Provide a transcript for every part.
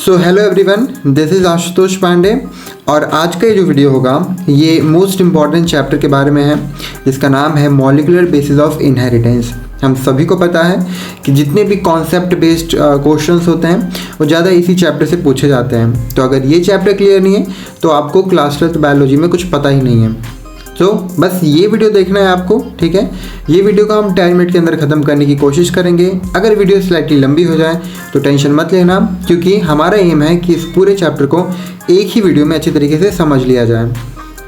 So hello everyone, this is Ashutosh Pandey और आज का ये जो वीडियो होगा ये मोस्ट इम्पॉर्टेंट चैप्टर के बारे में है जिसका नाम है मॉलिक्यूलर बेसिस ऑफ इनहेरिटेंस। हम सभी को पता है कि जितने भी कॉन्सेप्ट बेस्ड क्वेश्चंस होते हैं वो ज़्यादा इसी चैप्टर से पूछे जाते हैं। तो अगर ये चैप्टर क्लियर नहीं है तो आपको क्लास 12 बायोलॉजी में कुछ पता ही नहीं है। तो बस ये वीडियो देखना है आपको, ठीक है। ये वीडियो को हम 10 मिनट के अंदर ख़त्म करने की कोशिश करेंगे। अगर वीडियो स्लाइटली लंबी हो जाए तो टेंशन मत लेना, क्योंकि हमारा एम है कि इस पूरे चैप्टर को एक ही वीडियो में अच्छी तरीके से समझ लिया जाए,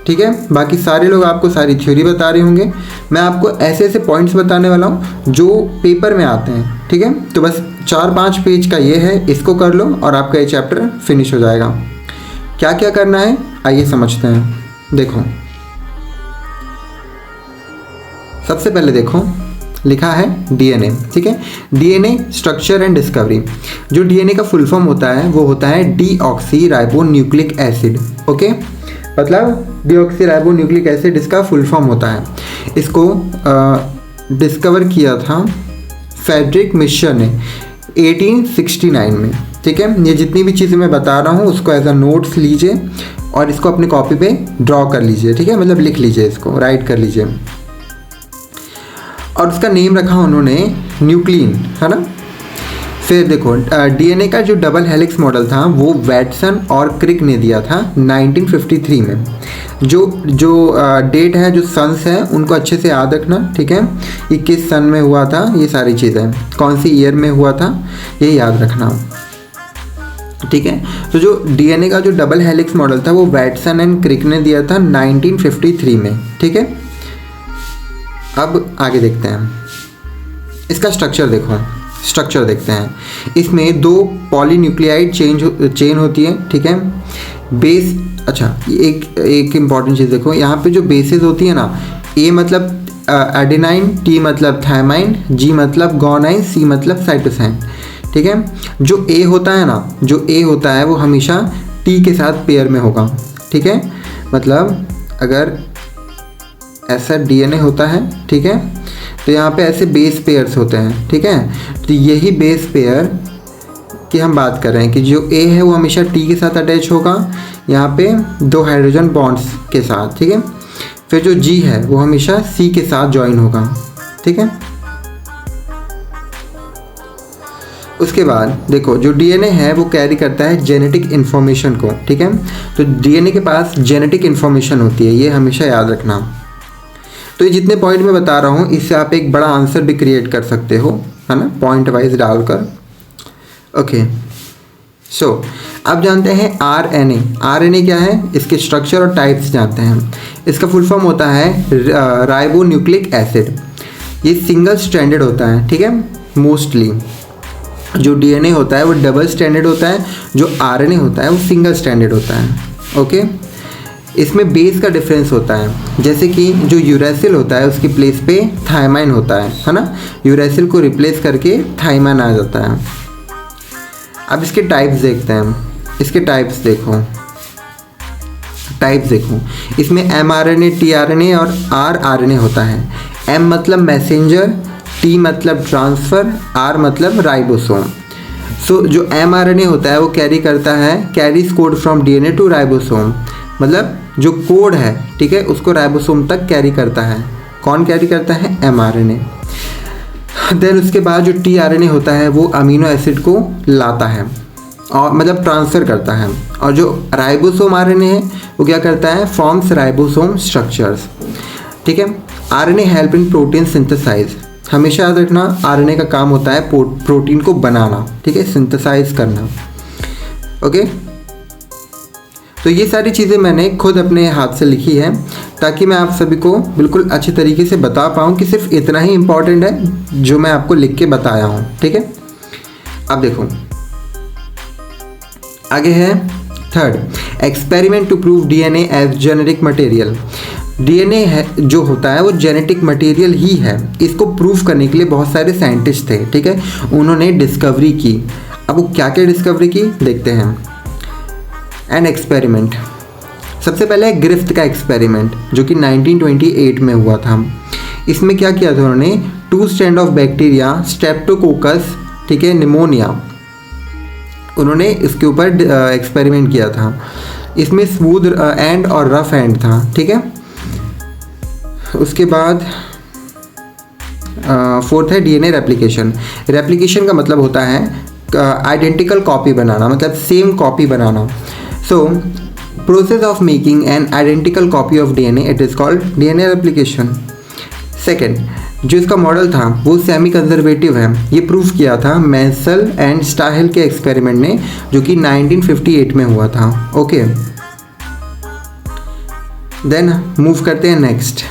ठीक है। बाकी सारे लोग आपको सारी थ्योरी बता रहे होंगे, मैं आपको ऐसे ऐसे पॉइंट्स बताने वाला हूँ जो पेपर में आते हैं, ठीक है। तो बस 4-5 पेज का ये है, इसको कर लो और आपका ये चैप्टर फिनिश हो जाएगा। क्या क्या करना है आइए समझते हैं। देखो, सबसे पहले देखो लिखा है डीएनए, ठीक है। DNA structure and discovery. जो डीएनए का फुल फॉर्म होता है वो होता है deoxy ribo nucleic acid, okay. मतलब डीऑक्सी राइबो न्यूक्लिक एसिड इसका फुल फॉर्म होता है। इसको डिस्कवर किया था फ्रेडरिक मिश्र ने 1869 में, ठीक है। ये जितनी भी चीज़ें मैं बता रहा हूँ उसको एज अ नोट्स लीजिए और इसको अपनी कॉपी पे ड्रॉ कर लीजिए, ठीक है। मतलब लिख लीजिए, इसको राइट कर लीजिए। और उसका नेम रखा उन्होंने न्यूक्लिन, है ना। फिर देखो डीएनए का जो डबल हेलिक्स मॉडल था वो वैटसन और क्रिक ने दिया था 1953 में। जो डेट है, जो सन्स है उनको अच्छे से याद रखना, ठीक है। 21 सन में हुआ था, ये सारी चीज़ें कौन सी ईयर में हुआ था ये याद रखना, ठीक है। तो जो डीएनए का जो डबल हेलिक्स मॉडल था वो वैटसन एंड क्रिक ने दिया था 1953 में, ठीक है। अब आगे देखते हैं इसका स्ट्रक्चर। देखो स्ट्रक्चर देखते हैं। इसमें 2 पॉलीन्यूक्लियाइड चेन होती है, ठीक है। बेस, अच्छा एक इम्पॉर्टेंट चीज़ देखो, यहाँ पे जो बेसेस होती है ना, ए मतलब एडेनाइन, टी मतलब थायमाइन, जी मतलब गोनाइन, सी मतलब साइटोसाइन, ठीक है। जो ए होता है ना, जो ए होता है वो हमेशा टी के साथ पेयर में होगा, ठीक है। मतलब अगर ऐसा डीएनए होता है, ठीक है, तो यहाँ पे ऐसे बेस पेयर्स होते हैं, ठीक है। तो यही बेस पेयर की हम बात कर रहे हैं कि जो ए है वो हमेशा टी के साथ अटैच होगा, यहाँ पे 2 हाइड्रोजन बॉन्ड्स के साथ, ठीक है। फिर जो जी है वो हमेशा सी के साथ ज्वाइन होगा, ठीक है। उसके बाद देखो जो डीएनए है वो कैरी करता है जेनेटिक इन्फॉर्मेशन को, ठीक है। तो डीएनए के पास जेनेटिक इन्फॉर्मेशन होती है, ये हमेशा याद रखना। तो ये जितने पॉइंट मैं बता रहा हूँ इससे आप एक बड़ा आंसर भी क्रिएट कर सकते हो, है ना, पॉइंट वाइज डालकर, ओके। सो अब जानते हैं आरएनए। आरएनए क्या है, इसके स्ट्रक्चर और टाइप्स जानते हैं। इसका फुल फॉर्म होता है राइबो न्यूक्लिक एसिड। ये सिंगल स्ट्रैंडेड होता है, ठीक है। मोस्टली जो डीएनए होता है वो डबल स्ट्रैंडेड होता है, जो आरएनए होता है वो सिंगल स्ट्रैंडेड होता है, ओके। इसमें बेस का डिफरेंस होता है, जैसे कि जो यूरेसिल होता है उसकी प्लेस पे थायमाइन होता है ना। यूरेसिल को रिप्लेस करके थायमाइन आ जाता है। अब इसके टाइप्स देखते हैं। इसके टाइप्स देखो, इसमें एमआरएनए, टीआरएनए और आरआरएनए होता है। एम मतलब मैसेंजर, टी मतलब ट्रांसफ़र, आर मतलब राइबोसोम। सो जो एमआरएनए होता है वो carries code from DNA to ribosome. मतलब जो कोड है, ठीक है, उसको राइबोसोम तक कैरी करता है। कौन कैरी करता है, एमआरएनए। देन उसके बाद जो टीआरएनए होता है वो अमीनो एसिड को लाता है और मतलब ट्रांसफ़र करता है। और जो राइबोसोम आरएनए है वो क्या करता है, फॉर्म्स राइबोसोम स्ट्रक्चर्स, ठीक है। RNA help in protein synthesize. हमेशा याद रखना आरएनए का काम होता है प्रोटीन को बनाना, ठीक है, सिंथेसाइज करना, ओके। तो ये सारी चीज़ें मैंने खुद अपने हाथ से लिखी है ताकि मैं आप सभी को बिल्कुल अच्छी तरीके से बता पाऊँ कि सिर्फ इतना ही इम्पॉर्टेंट है जो मैं आपको लिख के बताया हूँ, ठीक है। अब देखो आगे है third, experiment to prove DNA as genetic material. DNA है जो होता है वो जेनेटिक मटेरियल ही है। इसको प्रूव करने के लिए बहुत सारे साइंटिस्ट थे, ठीक है, उन्होंने डिस्कवरी की। अब वो क्या क्या डिस्कवरी की देखते हैं। एन एक्सपेरिमेंट, सबसे पहले ग्रिफ्थ का एक्सपेरिमेंट जो कि 1928 में हुआ था। इसमें क्या किया था उन्होंने, 2 स्ट्रैंड ऑफ बैक्टीरिया स्ट्रेप्टोकोकस, ठीक है, निमोनिया, उन्होंने इसके ऊपर एक्सपेरिमेंट किया था। इसमें स्मूथ एंड और रफ एंड था, ठीक है। उसके बाद फोर्थ है डीएनए रेप्लिकेशन। रेप्लिकेशन का मतलब होता है आइडेंटिकल कॉपी बनाना, मतलब same copy banana. So process of making an identical copy of DNA, it is called DNA replication. Second, जो इसका मॉडल था वो सेमी कंजर्वेटिव है। ये प्रूव किया था मेंसल एंड स्टाहेल के एक्सपेरिमेंट ने, जो कि 1958 में हुआ था। ओके, देन मूव करते हैं नेक्स्ट।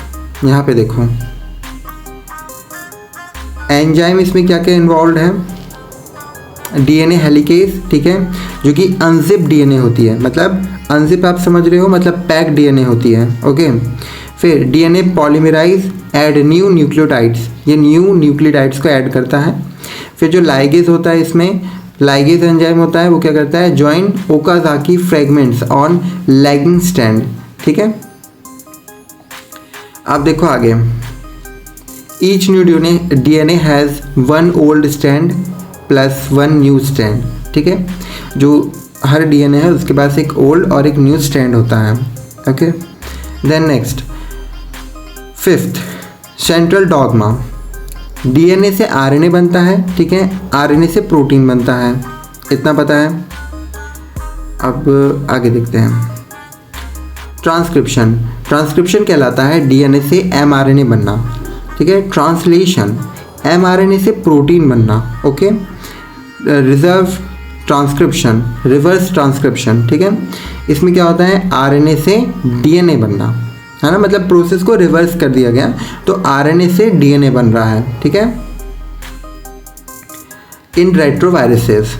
यहाँ पे देखो एंजाइम, इसमें क्या क्या इन्वॉल्व है। डीएनए हेलिकेज, ठीक है, जो कि अनजिप डीएनए होती है, मतलब अनजिप आप समझ रहे हो, मतलब पैक डीएनए होती है। ओके, फिर DNA polymerise add new nucleotides, ये न्यू न्यूक्लियोटाइड्स को ऐड करता है। फिर जो लाइगेज होता है, इसमें लाइगेज एंजाइम होता है, वो क्या करता है, join Okazaki fragments on lagging stand, ठीक है। अब देखो आगे, each new DNA has one old stand plus one new stand, ठीक है। जो हर डीएनए है उसके पास एक ओल्ड और एक न्यू स्टैंड होता है। Okay, then next fifth, central dogma. DNA से आरएनए बनता है, ठीक है, आरएनए से प्रोटीन बनता है, इतना पता है। अब आगे देखते हैं ट्रांसक्रिप्शन। ट्रांसक्रिप्शन कहलाता है डीएनए से एमआरएनए बनना, ठीक है। ट्रांसलेशन, एमआरएनए से प्रोटीन बनना। Okay, reserve transcription, reverse transcription, ठीक है। इसमें क्या होता है, आरएनए से डीएनए बनना, है ना, मतलब प्रोसेस को रिवर्स कर दिया गया, तो आरएनए से डीएनए बन रहा है, ठीक है। इन रेट्रोवायरसेस,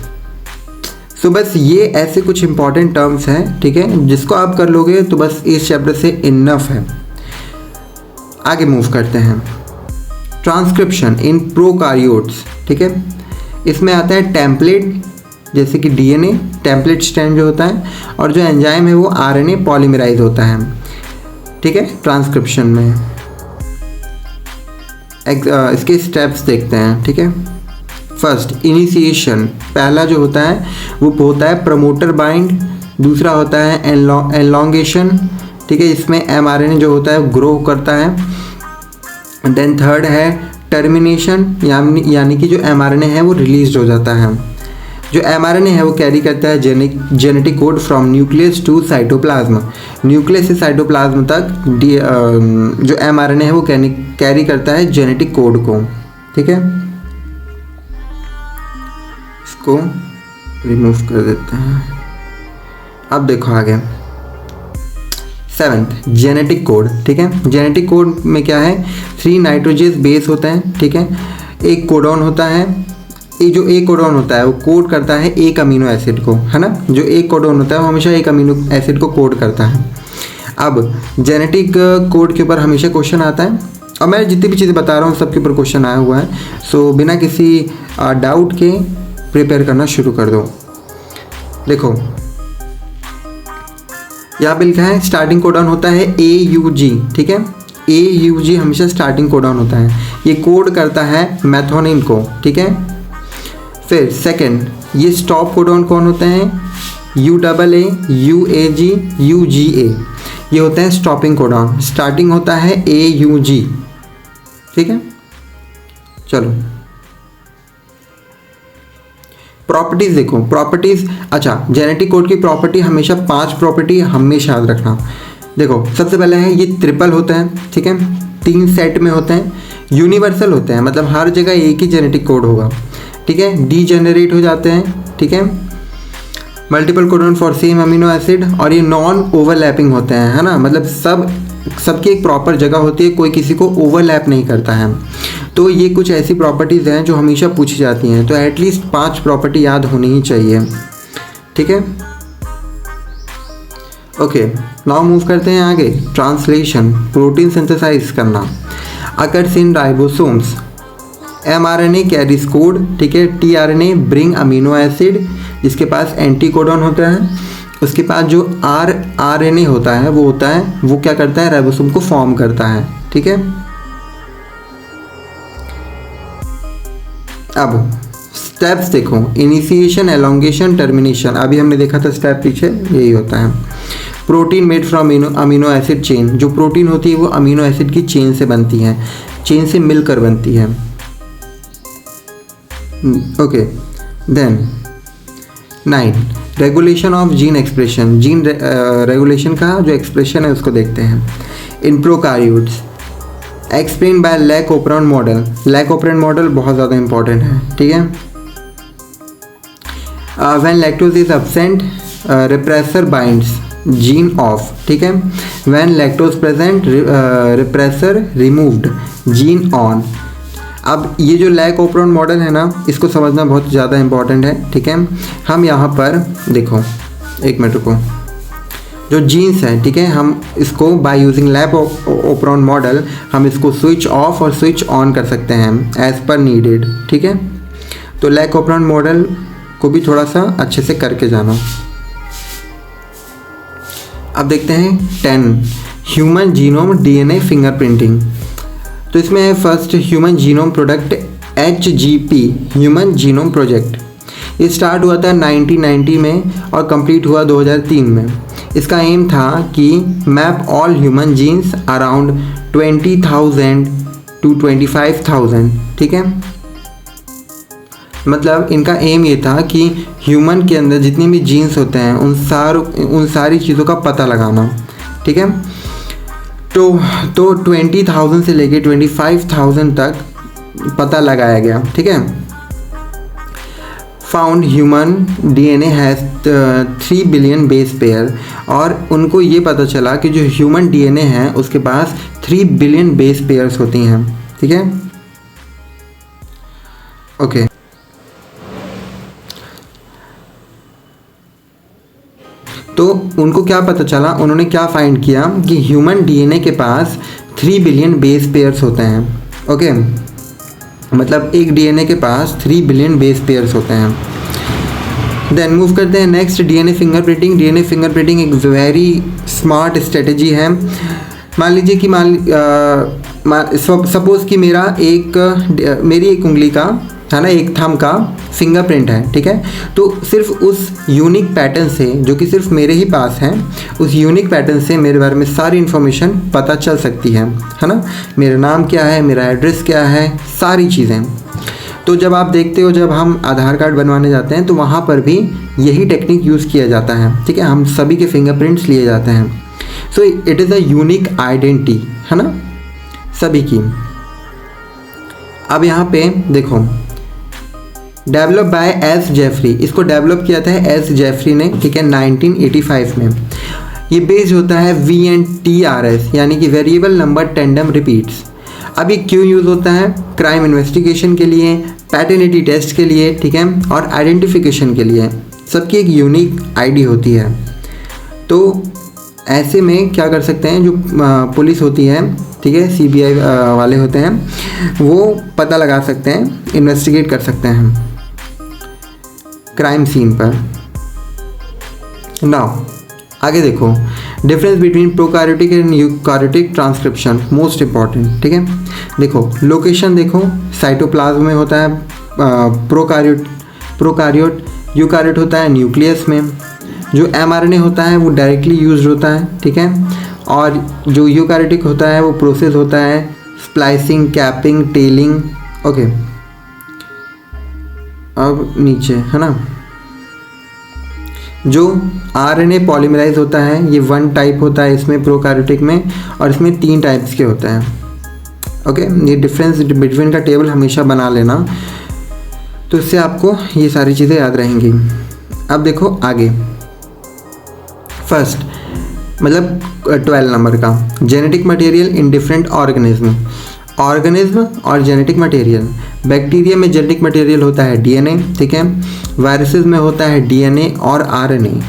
तो बस ये ऐसे कुछ इंपॉर्टेंट टर्म्स हैं, ठीक है, जिसको आप कर लोगे तो बस इस चैप्टर से इनफ है। आगे मूव करते हैं, ट्रांसक्रिप्शन इन प्रोकार्योट्स, ठीक है। इसमें आता है टेम्पलेट, जैसे कि डीएनए टेम्पलेट स्टैंड जो होता है, और जो एंजाइम है वो आरएनए पॉलीमराइज होता है, ठीक है, ट्रांसक्रिप्शन में। इसके स्टेप्स देखते हैं, ठीक है। फर्स्ट, इनिशिएशन, पहला जो होता है वो होता है प्रमोटर बाइंड, दूसरा होता है एलॉन्गेशन, ठीक है, इसमें एमआरएनए जो होता है वो ग्रो करता है। देन थर्ड है टर्मिनेशन, यानी कि जो एमआरएनए है वो रिलीज हो जाता है। जो एमआरएनए है वो कैरी करता है genetic code from nucleus to cytoplasm, nucleus से साइटोप्लाज्म तक जो एमआरएनए है वो कैरी करता है जेनेटिक कोड को, ठीक है। इसको रिमूव कर देते हैं। अब देखो आगे, सेवेंथ, जेनेटिक कोड, ठीक है। जेनेटिक कोड में क्या है, 3 नाइट्रोजेस बेस होते हैं, ठीक है, एक कोडॉन होता है। ये जो एक कोडॉन होता है वो कोड करता है एक अमीनो एसिड को, है ना, जो एक कोडॉन होता है वो हमेशा एक अमीनो एसिड को कोड करता है। अब जेनेटिक कोड के ऊपर हमेशा क्वेश्चन आता है, और मैं जितनी भी चीज़ें बता रहा हूँ सबके ऊपर क्वेश्चन आया हुआ है, सो बिना किसी डाउट के प्रिपेयर करना शुरू कर दो। देखो यहाँ पे लिखा है स्टार्टिंग कोडॉन होता है AUG, ठीक है, AUG हमेशा स्टार्टिंग कोडॉन होता है, ये कोड करता है मैथोनिन को, ठीक है। फिर सेकंड, ये स्टॉप कोडॉन कौन होते हैं, UAA, UAG, UGA, ये होते हैं स्टॉपिंग कोडॉन, स्टार्टिंग होता है AUG, ठीक है। चलो प्रॉपर्टीज़ देखो, प्रॉपर्टीज़, अच्छा जेनेटिक कोड की प्रॉपर्टी हमेशा 5 प्रॉपर्टी हमेशा याद रखना। देखो सबसे पहले है ये ट्रिपल होता है, ठीक है, 3 सेट में होते हैं, यूनिवर्सल होते हैं, मतलब हर जगह एक ही जेनेटिक कोड होगा, ठीक है, डीजेनरेट हो जाते हैं, ठीक है, multiple codon for same amino acid, और ये नॉन ओवरलैपिंग होते हैं, है ना, मतलब सबकी एक प्रॉपर जगह होती है, कोई किसी को ओवरलैप नहीं करता है। तो ये कुछ ऐसी प्रॉपर्टीज़ हैं जो हमेशा पूछी जाती हैं, तो एटलीस्ट 5 प्रॉपर्टी याद होनी ही चाहिए, ठीक है। ओके, नाउ मूव करते हैं आगे, ट्रांसलेशन, प्रोटीन सिंथेसाइज करना, occurs in ribosomes, mRNA carries code, ठीक है, tRNA ब्रिंग अमीनो एसिड जिसके पास एंटी कोडॉन होता है, उसके पास जो rRNA होता है वो क्या करता है, राइबोसोम को फॉर्म करता है, ठीक है। अब स्टेप्स देखो, इनिशिएशन, एलोंगेशन, टर्मिनेशन, अभी हमने देखा था स्टेप पीछे, यही होता है। Protein made from amino acid chain, जो प्रोटीन होती है वो अमीनो एसिड की चेन से बनती है, चेन से मिलकर बनती है। Okay, then 9 regulation of gene expression, gene regulation का जो एक्सप्रेशन है उसको देखते हैं। In prokaryotes explain by lac operon model, lac operon model बहुत ज़्यादा इंपॉर्टेंट है, ठीक है। When lactose is absent repressor binds gene off, ठीक है। When lactose present repressor removed gene on. अब ये जो लैक ओपरेंट मॉडल है ना, इसको समझना बहुत ज़्यादा इंपॉर्टेंट है, ठीक है। हम यहाँ पर देखो, एक मिनट रुको, जो जीन्स है, ठीक है, हम इसको by using lac operon model हम इसको स्विच ऑफ और स्विच ऑन कर सकते हैं एज पर नीडेड, ठीक है। तो लैक ओपरेंट मॉडल को भी थोड़ा सा अच्छे से करके जाना। अब देखते हैं 10 ह्यूमन जीनोम डीएनए फिंगरप्रिंटिंग। तो इसमें है first human genome product HGP, human genome project. ये स्टार्ट हुआ था 1990 में और कंप्लीट हुआ 2003 में। इसका एम था कि map all human genes around 20,000 to 25,000, ठीक है। मतलब इनका एम ये था कि ह्यूमन के अंदर जितने भी जीन्स होते हैं उन सारी चीज़ों का पता लगाना, ठीक है। तो 20,000 से लेके 25,000 तक पता लगाया गया, ठीक है। Found human DNA has 3 billion base pair, और उनको ये पता चला कि जो ह्यूमन डीएनए है उसके पास 3 बिलियन बेस पेयर्स होती हैं, ठीक है। ओके, तो उनको क्या पता चला, उन्होंने क्या फाइंड किया कि ह्यूमन डीएनए के पास 3 बिलियन बेस पेयर्स होते हैं, ओके। मतलब एक डीएनए के पास 3 बिलियन बेस पेयर्स होते हैं। देन मूव करते हैं next, DNA fingerprinting. DNA fingerprinting एक वेरी स्मार्ट स्ट्रेटजी है। मान लीजिए कि सपोज़ कि मेरी एक उंगली का है ना, एक थंब का फिंगरप्रिंट है, ठीक है। तो सिर्फ उस यूनिक पैटर्न से, जो कि सिर्फ मेरे ही पास है, उस यूनिक पैटर्न से मेरे बारे में सारी इन्फॉर्मेशन पता चल सकती है ना। मेरा नाम क्या है, मेरा एड्रेस क्या है, सारी चीज़ें। तो जब आप देखते हो, जब हम आधार कार्ड बनवाने जाते हैं तो वहाँ पर भी यही टेक्निक यूज़ किया जाता है, ठीक है। हम सभी के फिंगरप्रिंट्स लिए जाते हैं। So it is a unique identity, है ना, सभी की। अब यहाँ पे देखो, डेवलप बाय एस जेफरी, इसको डेवलप किया था एस जेफरी ने, ठीक है, 1985 में। ये बेस्ड होता है VNTRS, यानी कि वेरिएबल नंबर टेंडम रिपीट्स। अब ये क्यों यूज़ होता है? क्राइम इन्वेस्टिगेशन के लिए, पैटर्निटी टेस्ट के लिए, ठीक है, और आइडेंटिफिकेशन के लिए। सबकी एक यूनिक आईडी होती है। तो ऐसे में क्या कर सकते हैं, जो पुलिस होती है, ठीक है, CBI वाले होते हैं, वो पता लगा सकते हैं, इन्वेस्टिगेट कर सकते हैं क्राइम सीन पर। नाउ आगे देखो, difference between prokaryotic and eukaryotic transcription, most important, ठीक है। देखो लोकेशन, देखो साइटोप्लाज्म में होता है प्रोकार्योट, यूकार्योट होता है न्यूक्लियस में। जो mRNA होता है वो डायरेक्टली यूज्ड होता है, ठीक है। और जो यूकार्योटिक होता है वो प्रोसेस होता है स्प्लाइसिंग, कैपिंग, टेलिंग, ओके। अब नीचे है ना, जो RNA पॉलीमराइज होता है, ये 1 टाइप होता है इसमें प्रोकार्योटिक में, और इसमें 3 टाइप्स के होते हैं, ओके। ये डिफरेंस बिटवीन का टेबल हमेशा बना लेना, तो इससे आपको ये सारी चीज़ें याद रहेंगी। अब देखो आगे, फर्स्ट मतलब 12 नंबर का, genetic material in different organism और जेनेटिक मटेरियल। बैक्टीरिया में जेनेटिक मटेरियल होता है DNA, ठीक है। वायरसेस में होता है DNA और RNA।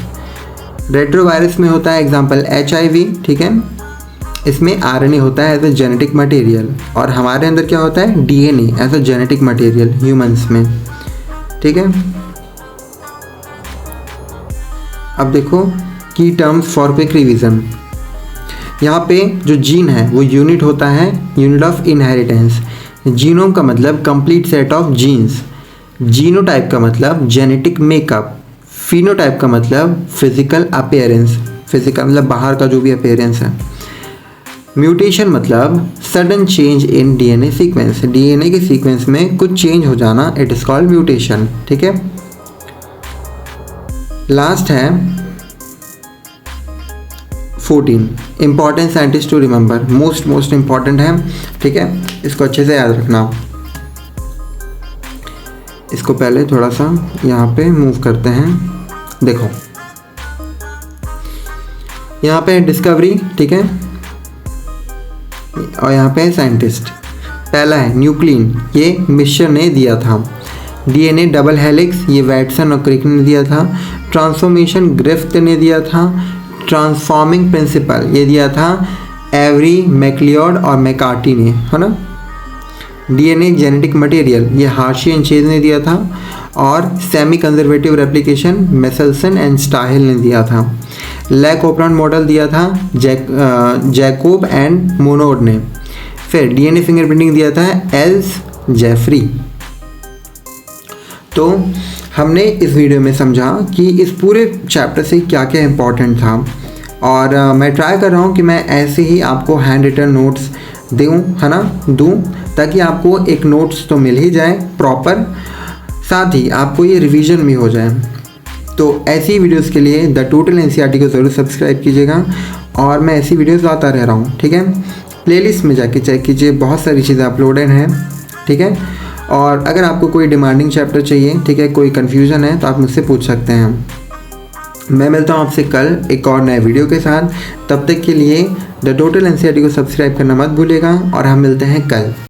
रेट्रोवायरस में होता है एग्जांपल HIV, ठीक है, इसमें RNA होता है एज ए जेनेटिक मटेरियल। और हमारे अंदर क्या होता है, DNA as a genetic material humans में, ठीक है। अब देखो की टर्म्स फॉर क्विक रिवीजन। यहाँ पे जो जीन है वो यूनिट होता है, यूनिट ऑफ इनहेरिटेंस। जीनोम का मतलब complete set of genes. Genotype का मतलब जेनेटिक मेकअप, फिनोटाइप का मतलब फिजिकल अपीयरेंस, फिजिकल मतलब बाहर का जो भी अपीयरेंस है। म्यूटेशन मतलब sudden change in DNA sequence, DNA के सीक्वेंस में कुछ चेंज हो जाना, इट इज कॉल्ड म्यूटेशन। ठीक है, लास्ट है 14 important scientist to remember, most important है। ठीक है, इसको अच्छे से याद रखना। इसको पहले थोड़ा सा यहाँ पे मूव करते हैं। देखो यहाँ पे डिस्कवरी, ठीक है, और यहाँ पे साइंटिस्ट। पहला है न्यूक्लिन, ये मिश्र ने दिया था। डीएनए डबल हेलिक्स, ये वैटसन और क्रिक ने दिया था। ट्रांसफॉर्मेशन ग्रिफ्थ ने दिया था। ट्रांसफॉर्मिंग प्रिंसिपल ये दिया था एवरी, मैक्लियोड और मैकार्टी ने, है ना। डीएनए जेनेटिक मटेरियल ये हार्शी एंड चेज ने दिया था। और semi conservative replication Meselson and Stahl ने दिया था। लैक ओपरान मॉडल दिया था जैकोब एंड मोनोड ने। फिर डीएनए फिंगरप्रिंटिंग दिया था एल्स जेफरी। तो हमने इस वीडियो में समझा कि इस पूरे चैप्टर से क्या क्या इम्पोर्टेंट था, और मैं ट्राई कर रहा हूँ कि मैं ऐसे ही आपको हैंड रिटन नोट्स दूँ, है ना, दूँ, ताकि आपको एक नोट्स तो मिल ही जाए प्रॉपर, साथ ही आपको ये रिवीजन भी हो जाए। तो ऐसी वीडियोस के लिए द टोटल एनसीईआरटी को ज़रूर सब्सक्राइब कीजिएगा, और मैं ऐसी वीडियोस लाता रह रहा हूँ। ठीक है, प्लेलिस्ट में जाके चेक कीजिए, बहुत सारी चीज़ें अपलोडेड हैं। ठीक है, और अगर आपको कोई डिमांडिंग चैप्टर चाहिए, ठीक है, कोई कन्फ्यूज़न है, तो आप मुझसे पूछ सकते हैं। मैं मिलता हूँ आपसे कल एक और नए वीडियो के साथ। तब तक के लिए द टोटल एनसीईआरटी को सब्सक्राइब करना मत भूलिएगा, और हम मिलते हैं कल।